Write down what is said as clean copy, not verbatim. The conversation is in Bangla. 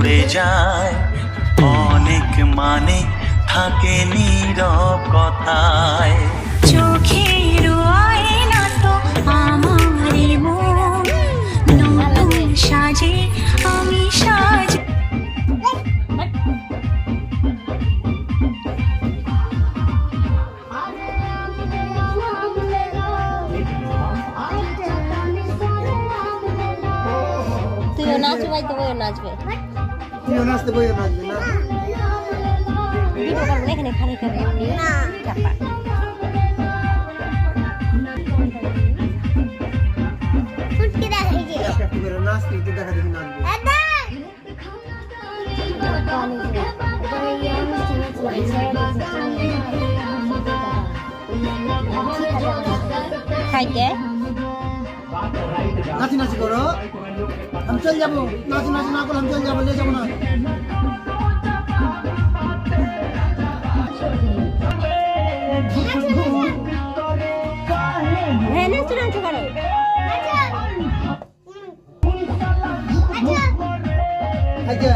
ভরে যায়, অনেক মানে থাকে নীরব কথায়। চোখের আয়না তো আমারই মন, নতুন সাজে আমি সাজ। তুইও নাচবে, ভাই তোকেও নাচবে। তুইও নাচতে বইও নাচবে না? ভিডিও করবো না, এখানে খালি খালি চাপা। একটু করে নাচতে একটু দেখা দেখি নাচবে। খাইতে নাচি নাচি করো, আমি চল যাবো। নাচি নাচি না করো, আমি চল যাবো, নিয়ে যাবো না। হ্যাঁ নাচো নাচো করো। আচ্ছা